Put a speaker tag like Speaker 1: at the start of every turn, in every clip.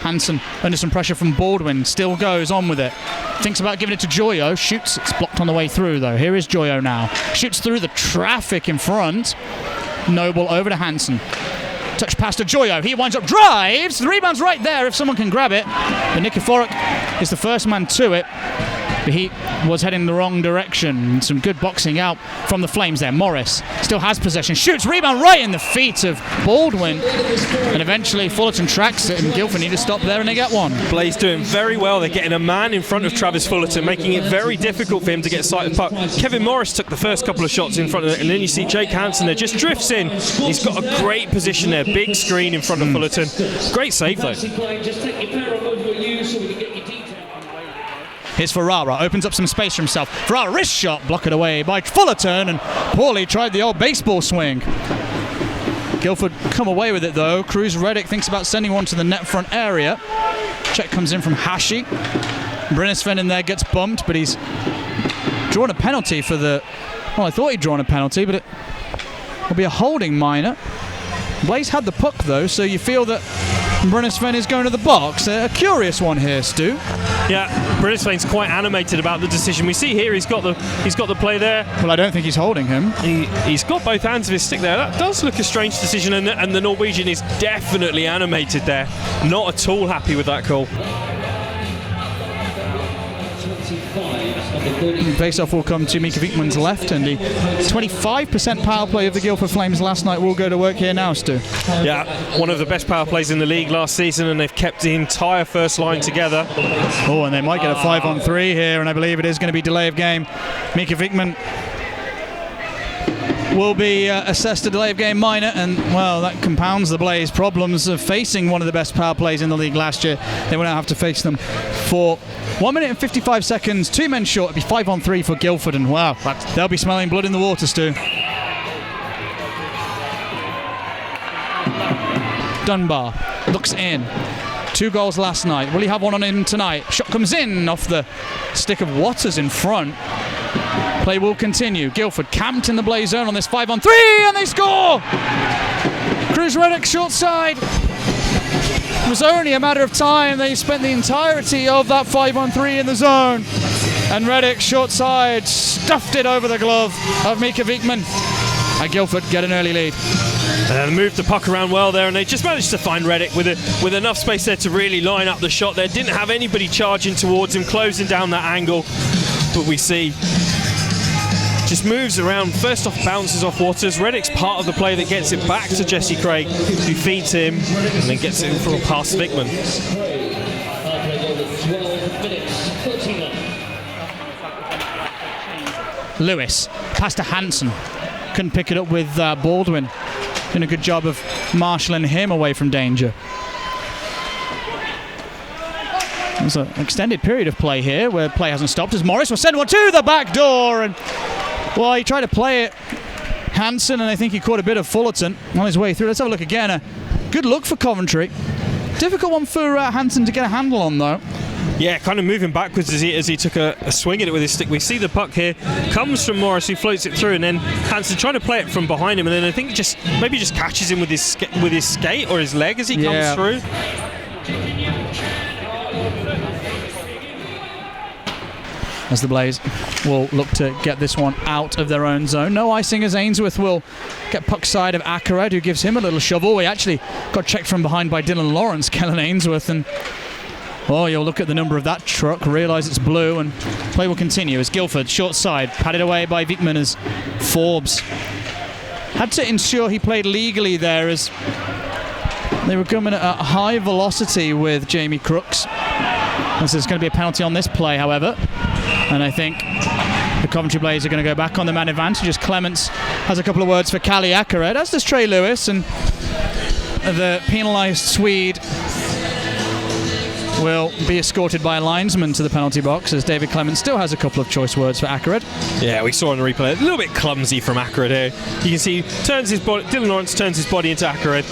Speaker 1: Hansen under some pressure from Baldwin, still goes on with it. Thinks about giving it to Joyo, shoots, it's blocked on the way through though. Here is Joyo now. Shoots through the traffic in front. Noble over to Hansen. Touch pass to Joyo, he winds up, drives, the rebound's right there if someone can grab it. But Nikiforuk is the first man to it. But he was heading the wrong direction. Some good boxing out from the Flames there. Morris still has possession, shoots, rebound right in the feet of Baldwin. And eventually Fullerton tracks it and Guildford need to stop there and they get one.
Speaker 2: Blaze doing very well. They're getting a man in front of Travis Fullerton, making it very difficult for him to get sight of the puck. Kevin Morris took the first couple of shots in front of it, and then you see Jake Hansen there, just drifts in. He's got a great position there, big screen in front of Fullerton. Great save though.
Speaker 1: Here's Ferrara, opens up some space for himself. Ferrara, wrist shot, blocked it away by Fullerton, and poorly tried the old baseball swing. Guildford come away with it though. Cruz Reddick thinks about sending one to the net front area. Check comes in from Hashi. Brinnisven in there gets bumped, but he's drawn a penalty for the... Well, I thought he'd drawn a penalty, but it'll be a holding minor. Blaze had the puck though, so you feel that Brinnisven is going to the box. A curious one here, Stu.
Speaker 2: Yeah, Brinnisven's quite animated about the decision. We see here he's got the play there.
Speaker 1: Well, I don't think he's holding him.
Speaker 2: He's got both hands of his stick there. That does look a strange decision, and the Norwegian is definitely animated there. Not at all happy with that call.
Speaker 1: Face-off will come to Mika Wiekman's left, and the 25% power play of the Guildford Flames last night will go to work here now, Stu.
Speaker 2: Yeah, one of the best power plays in the league last season, and they've kept the entire first line together.
Speaker 1: Oh, and they might get a 5-on-3 here, and I believe it is going to be delay of game. Mika Wiekman will be assessed a delay of game minor, and well, that compounds the Blaze problems of facing one of the best power plays in the league last year. They will now have to face them for 1 minute and 55 seconds, 2 men short. It'll be 5-on-3 for Guildford, and wow, they'll be smelling blood in the water, Stu. Dunbar looks in. 2 goals last night. Will he have one on him tonight? Shot comes in off the stick of Waters in front. Play will continue. Guildford camped in the Blaze zone on this 5-on-3, and they score! Cruz Reddick short side. It was only a matter of time. They spent the entirety of that 5-on-3 in the zone. And Reddick short side stuffed it over the glove of Mika Wiekman. And Guildford get an early lead.
Speaker 2: And moved the puck around well there, and they just managed to find Reddick with enough space there to really line up the shot there. Didn't have anybody charging towards him, closing down that angle. But we see just moves around, first off bounces off Waters. Reddick's part of the play that gets it back to Jesse Craig, who feeds him and then gets it from past Wiekman.
Speaker 1: Lewis, pass to Hansen. Couldn't pick it up with Baldwin. Doing a good job of marshalling him away from danger. There's an extended period of play here where play hasn't stopped as Morris will send one to the back door, and well, he tried to play it Hansen, and I think he caught a bit of Fullerton on his way through. Let's have a look again. A good look for Coventry. Difficult one for Hansen to get a handle on though.
Speaker 2: Yeah, kind of moving backwards as he took a swing at it with his stick. We see the puck here comes from Morris, who floats it through, and then Hansen trying to play it from behind him, and then I think maybe just catches him with his skate or his leg as he comes through.
Speaker 1: As the Blaze will look to get this one out of their own zone. No icing as Ainsworth will get puck side of Akared, who gives him a little shovel. He actually got checked from behind by Dylan Lawrence, Kellen Ainsworth, and oh, you'll look at the number of that truck, realise it's blue, and play will continue as Guildford, short side, padded away by Wiekman as Forbes had to ensure he played legally there as they were coming at a high velocity with Jamie Crooks. As there's going to be a penalty on this play, however, and I think the Coventry Blaze are going to go back on the man advantage as Clements has a couple of words for Callie Akared, as does Trey Lewis, and the penalised Swede will be escorted by a linesman to the penalty box as David Clements still has a couple of choice words for Akared.
Speaker 2: Yeah, we saw in the replay a little bit clumsy from Akared here. You can see Dylan Lawrence turns his body into Akared.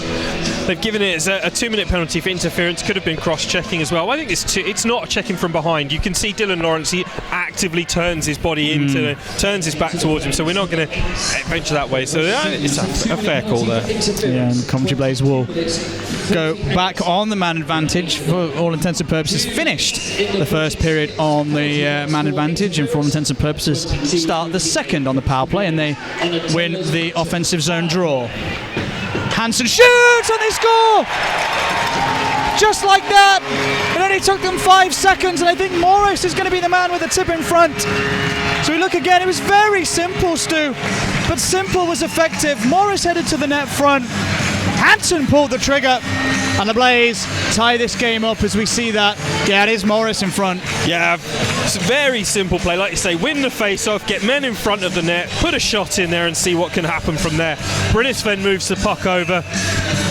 Speaker 2: They've given it as a 2-minute penalty for interference. Could have been cross-checking as well. I think it's not checking from behind. You can see Dylan Lawrence, he actively turns his body into, turns his back towards him. So we're not going to venture that way. So it's a fair call there.
Speaker 1: Yeah, and Coventry Blaze will go back on the man advantage for all intents and purposes. Finished the first period on the man advantage, and for all intents and purposes start the second on the power play, and they win the offensive zone draw. Hansen shoots and they score! Just like that. It only took them 5 seconds, and I think Morris is going to be the man with the tip in front. So we look again. It was very simple, Stu, but simple was effective. Morris headed to the net front. Hansen pulled the trigger, and the Blaze tie this game up as we see that. Yeah, it is Morris in front.
Speaker 2: Yeah, it's a very simple play. Like you say, win the face-off, get men in front of the net, put a shot in there and see what can happen from there. Brynäs moves the puck over,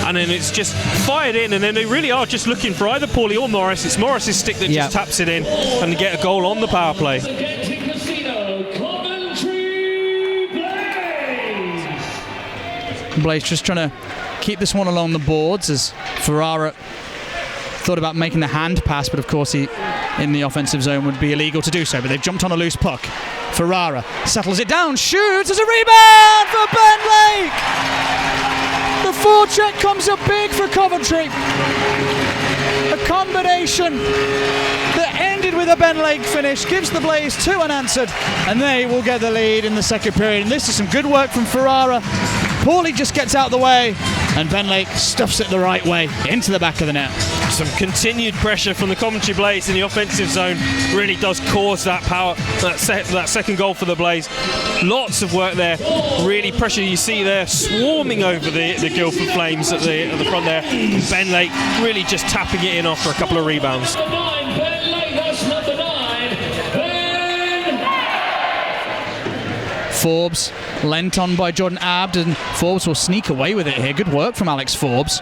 Speaker 2: and then it's just fired in, and then they really are just looking for either Paulie or Morris. It's Morris's stick that just taps it in, and they get a goal on the power play.
Speaker 1: Blaze just trying to keep this one along the boards as Ferrara thought about making the hand pass, but of course he, in the offensive zone, would be illegal to do so. But they've jumped on a loose puck. Ferrara settles it down, shoots, there's a rebound for Ben Lake! The forecheck comes up big for Coventry. A combination that ended with a Ben Lake finish gives the Blaze 2 unanswered, and they will get the lead in the second period. And this is some good work from Ferrara. Paulie just gets out of the way, and Ben Lake stuffs it the right way into the back of the net.
Speaker 2: Some continued pressure from the Coventry Blaze in the offensive zone really does cause that that second goal for the Blaze. Lots of work there, really pressure. You see there swarming over the Guildford Flames at the front there. Ben Lake really just tapping it in after a couple of rebounds.
Speaker 1: Forbes lent on by Jordan Abd, and Forbes will sneak away with it here. Good work from Alex Forbes.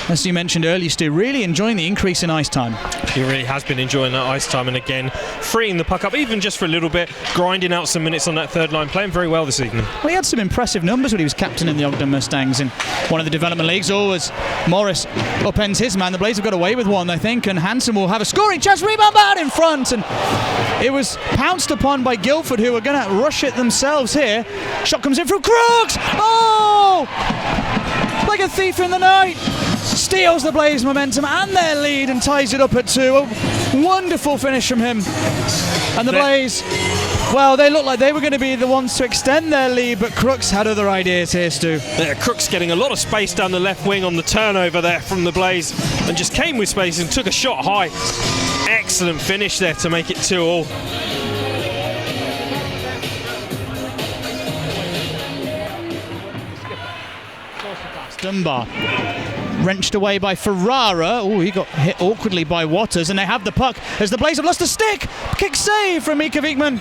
Speaker 1: As you mentioned earlier, Stu, really enjoying the increase in ice time.
Speaker 2: He really has been enjoying that ice time, and again, freeing the puck up, even just for a little bit, grinding out some minutes on that third line, playing very well this evening.
Speaker 1: Well, he had some impressive numbers when he was captain in the Ogden Mustangs in one of the development leagues. As Morris upends his man, the Blaze have got away with one, I think, and Hansen will have a scoring chance, rebound out in front, and it was pounced upon by Guildford, who are going to rush it themselves here. Shot comes in from Crooks! Oh! Like a thief in the night! Steals the Blaze momentum and their lead and ties it up at 2. A wonderful finish from him. And the Blaze, well, they looked like they were going to be the ones to extend their lead, but Crooks had other ideas here, Stu.
Speaker 2: Yeah, Crooks getting a lot of space down the left wing on the turnover there from the Blaze, and just came with space and took a shot high. Excellent finish there to make it 2-2.
Speaker 1: Dunbar wrenched away by Ferrara. Oh, he got hit awkwardly by Waters, and they have the puck as the Blaze have lost a stick. Kick save from Mika Wigman,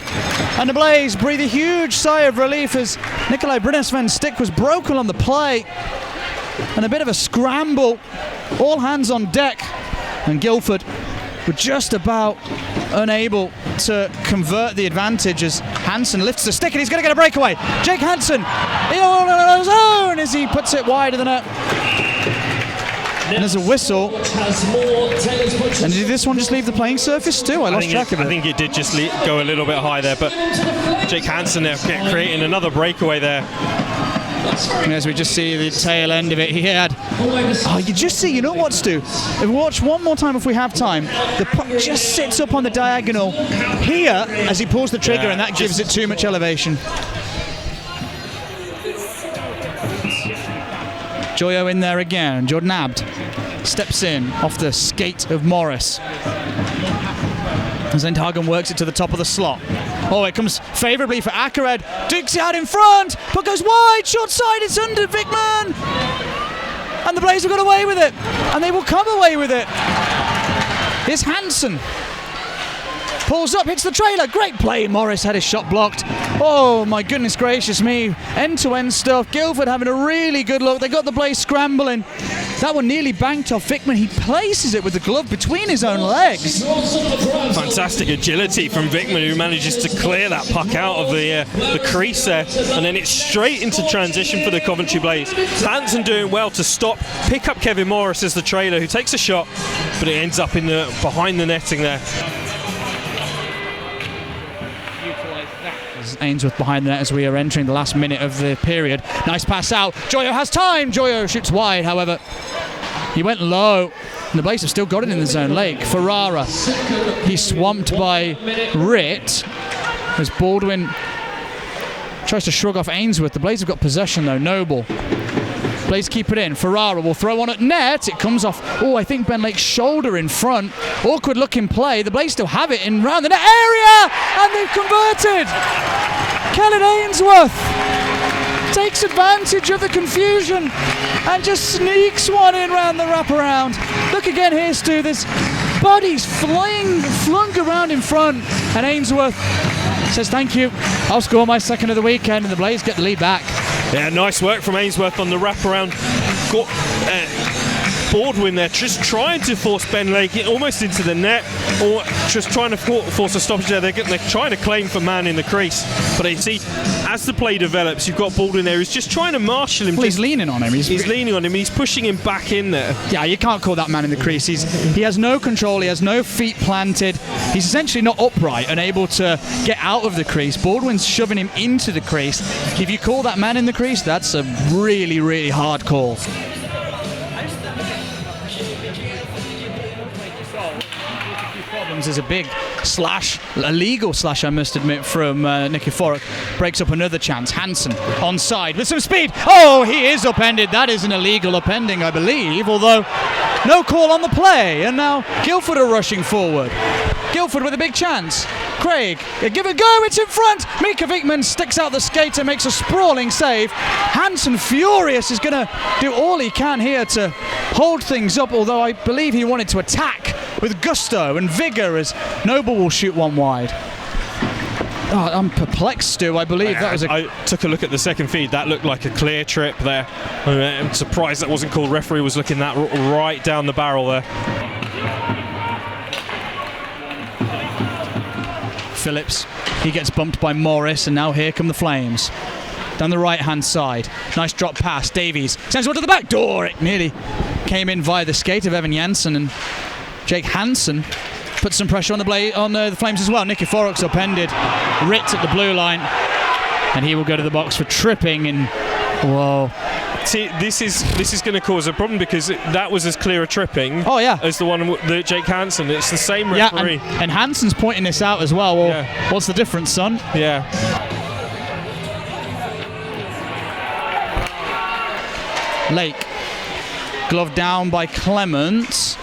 Speaker 1: and the Blaze breathe a huge sigh of relief as Nikolai Brynäs' stick was broken on the play, and a bit of a scramble. All hands on deck, and Guildford were just about unable to convert the advantage as Hansen lifts the stick and he's going to get a breakaway. Jake Hansen in on his own as he puts it wide of the net. And there's a whistle. And did this one just leave the playing surface too? I lost track of it.
Speaker 2: I think it did just go a little bit high there, but Jake Hansen there creating another breakaway there.
Speaker 1: And as we just see the tail end of it, he had... Oh, you just see, you know what, Stu? If we watch one more time if we have time, the puck just sits up on the diagonal here as he pulls the trigger, and that gives it too much elevation. Joyo in there again. Jordan Abd steps in off the skate of Morris. As Endhagen works it to the top of the slot. Oh, it comes favourably for Akared. Dukes it out in front. Puck goes wide. Short side. It's under Wigman. And the Blaze have got away with it. And they will come away with it. Here's Hansen. Pulls up, hits the trailer. Great play. Morris had his shot blocked. Oh, my goodness gracious me. End-to-end stuff. Guildford having a really good look. They got the Blaze scrambling. That one nearly banked off Wigman. He places it with the glove between his own legs.
Speaker 2: Fantastic agility from Wigman, who manages to clear that puck out of the crease there. And then it's straight into transition for the Coventry Blaze. Hansen doing well to stop, pick up Kevin Morris as the trailer, who takes a shot, but it ends up in behind the netting there.
Speaker 1: Ainsworth behind the net as we are entering the last minute of the period. Nice pass out. Joyo has time. Joyo shoots wide, however. He went low. And the Blaze have still got it in the zone. Lake, Ferrara. He's swamped by Ritt as Baldwin tries to shrug off Ainsworth. The Blaze have got possession though. Noble. Blaze keep it in. Ferrara will throw on at net. It comes off. Oh, I think Ben Lake's shoulder in front. Awkward looking play. The Blaze still have it in round the net area. And they've converted. Kellen Ainsworth takes advantage of the confusion and just sneaks one in round the wraparound. Look again here, Stu. There's bodies flung around in front. And Ainsworth says, thank you. I'll score my second of the weekend. And the Blaze get the lead back.
Speaker 2: Yeah, nice work from Ainsworth on the wraparound. Got Baldwin there, just trying to force Ben Lake almost into the net, or just trying to force a stoppage there. They're trying to claim for man in the crease. But you see, as the play develops, you've got Baldwin there who's just trying to marshal him.
Speaker 1: Well, he's leaning on him.
Speaker 2: He's leaning on him. He's pushing him back in there.
Speaker 1: Yeah, you can't call that man in the crease. He has no control. He has no feet planted. He's essentially not upright and able to get out of the crease. Baldwin's shoving him into the crease. If you call that man in the crease, that's a really, really hard call. There's a big slash, a legal slash, I must admit, from Nikiforuk. Breaks up another chance. Hansen onside with some speed. Oh, he is upended. That is an illegal upending, I believe, although no call on the play. And now Guildford are rushing forward. Guildford with a big chance. Craig, give it a go, it's in front. Mika Vikman sticks out the skater, makes a sprawling save. Hansen, furious, is going to do all he can here to hold things up, although I believe he wanted to attack with gusto and vigour as Noble will shoot one wide. Oh, I'm perplexed, Stu. I believe that was
Speaker 2: I took a look at the second feed. That looked like a clear trip there. I'm surprised that wasn't called. Referee was looking that right down the barrel there.
Speaker 1: Phillips, he gets bumped by Morris, and now here come the Flames. Down the right-hand side. Nice drop pass. Davies sends one to the back door. It nearly came in via the skate of Evan Janssen, and Jake Hansen puts some pressure on the Flames as well. Nikiforuk's upended. Ritt at the blue line, and he will go to the box for tripping. And whoa.
Speaker 2: See, this is going to cause a problem because that was as clear a tripping as the one that Jake Hansen. It's the same referee.
Speaker 1: Yeah, and Hansen's pointing this out as well. Well, what's the difference, son?
Speaker 2: Yeah.
Speaker 1: Lake, glove down by Clements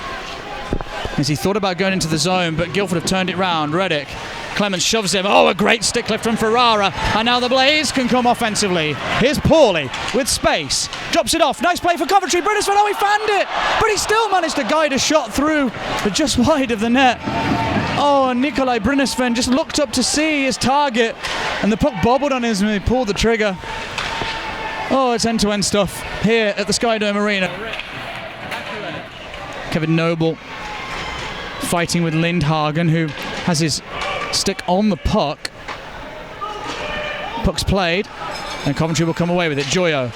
Speaker 1: as he thought about going into the zone, but Guildford have turned it round. Reddick, Clements shoves him. Oh, a great stick lift from Ferrara, and now the Blaze can come offensively. Here's Pauly with space, drops it off. Nice play for Coventry. Brinnisford, oh, he fanned it, but he still managed to guide a shot through, but just wide of the net. Oh, and Nikolai Brinnisford just looked up to see his target, and the puck bobbled on him and he pulled the trigger. Oh, it's end-to-end stuff here at the Skydome Arena. Kevin Noble fighting with Lindhagen, who has his stick on the puck. Puck's played, and Coventry will come away with it. Joyo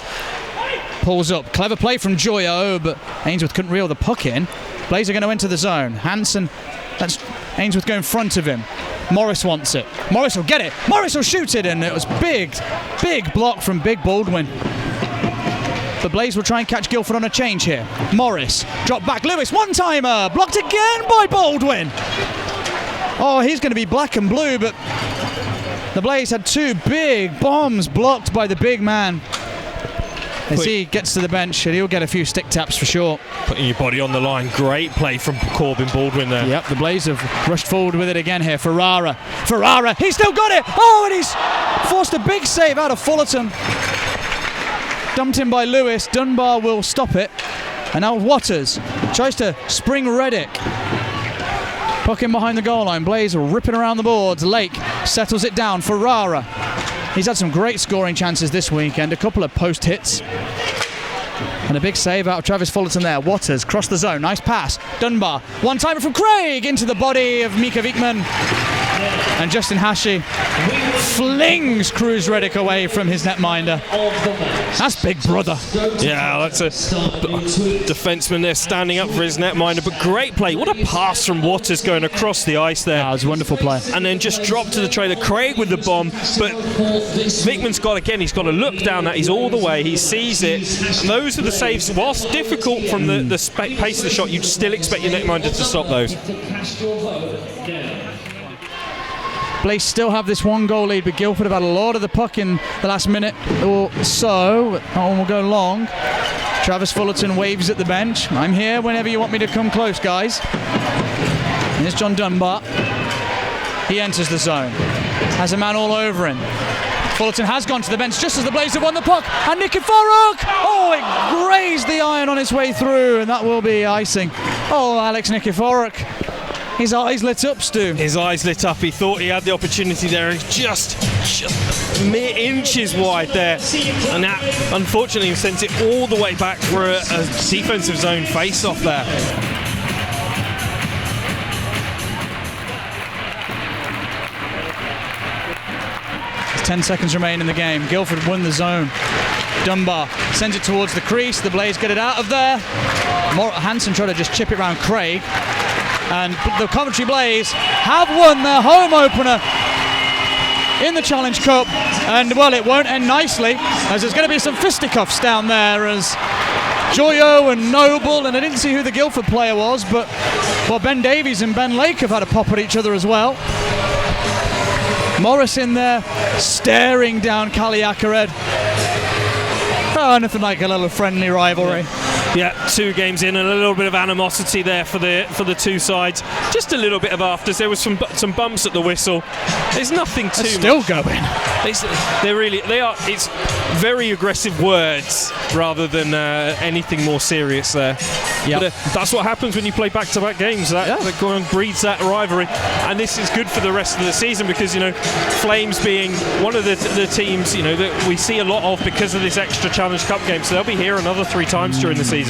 Speaker 1: pulls up. Clever play from Joyo, but Ainsworth couldn't reel the puck in. Blaze are going to enter the zone. Hansen, that's Ainsworth going in front of him. Morris wants it. Morris will get it. Morris will shoot it, and it was big block from Big Baldwin. The Blaze will try and catch Guildford on a change here. Morris, drop back. Lewis, one-timer. Blocked again by Baldwin. Oh, he's going to be black and blue, but the Blaze had two big bombs blocked by the big man. As he gets to the bench, and he'll get a few stick taps for sure.
Speaker 2: Putting your body on the line. Great play from Corbin Baldwin there.
Speaker 1: Yep, the Blaze have rushed forward with it again here. Ferrara, he's still got it. Oh, and he's forced a big save out of Fullerton. Dumped in by Lewis. Dunbar will stop it. And now Waters tries to spring Reddick. Puck in behind the goal line. Blaze ripping around the boards. Lake settles it down. Ferrara. He's had some great scoring chances this weekend. A couple of post hits. And a big save out of Travis Fullerton there. Waters cross the zone. Nice pass. Dunbar. One-timer from Craig into the body of Mika Vikman. And Justin Hashi flings Cruz Reddick away from his netminder. That's big brother.
Speaker 2: Yeah, that's a defenseman there standing up for his netminder, but great play. What a pass from Waters going across the ice there.
Speaker 1: That was a wonderful play.
Speaker 2: And then just dropped to the trailer. Craig with the bomb, but Vickman's got, again, he's got to look down that. He's all the way. He sees it. And those are the saves. Whilst difficult from the pace of the shot, you'd still expect your netminder to stop those.
Speaker 1: Blaze still have this 1-goal lead, but Guildford have had a lot of the puck in the last minute or so. That one will go long. Travis Fullerton waves at the bench. I'm here whenever you want me to come close, guys. Here's John Dunbar. He enters the zone. Has a man all over him. Fullerton has gone to the bench just as the Blaze have won the puck. And Nikiforuk! Oh, it grazed the iron on its way through, and that will be icing. Oh, Alex Nikiforuk. His eyes lit up, Stu.
Speaker 2: His eyes lit up. He thought he had the opportunity there. He's just mere inches wide there. And that, unfortunately, sent it all the way back for a defensive zone face-off there.
Speaker 1: 10 seconds remain in the game. Guildford won the zone. Dunbar sends it towards the crease. The Blaze get it out of there. Hansen tried to just chip it round Craig. And the Coventry Blaze have won their home opener in the Challenge Cup. And, well, it won't end nicely, as there's going to be some fisticuffs down there as Joyo and Noble, and I didn't see who the Guildford player was, but well, Ben Davies and Ben Lake have had a pop at each other as well. Morris in there, staring down Kali Akared. Oh, nothing like a little friendly rivalry.
Speaker 2: Yeah, 2 games in and a little bit of animosity there for the two sides. Just a little bit of afters. There was some bumps at the whistle. There's nothing too
Speaker 1: still
Speaker 2: much.
Speaker 1: Going.
Speaker 2: They are. It's very aggressive words rather than anything more serious there.
Speaker 1: Yep.
Speaker 2: But that's what happens when you play back-to-back games. That breeds that rivalry, and this is good for the rest of the season because Flames being one of the teams that we see a lot of because of this extra Challenge Cup game. So they'll be here another 3 times during the season.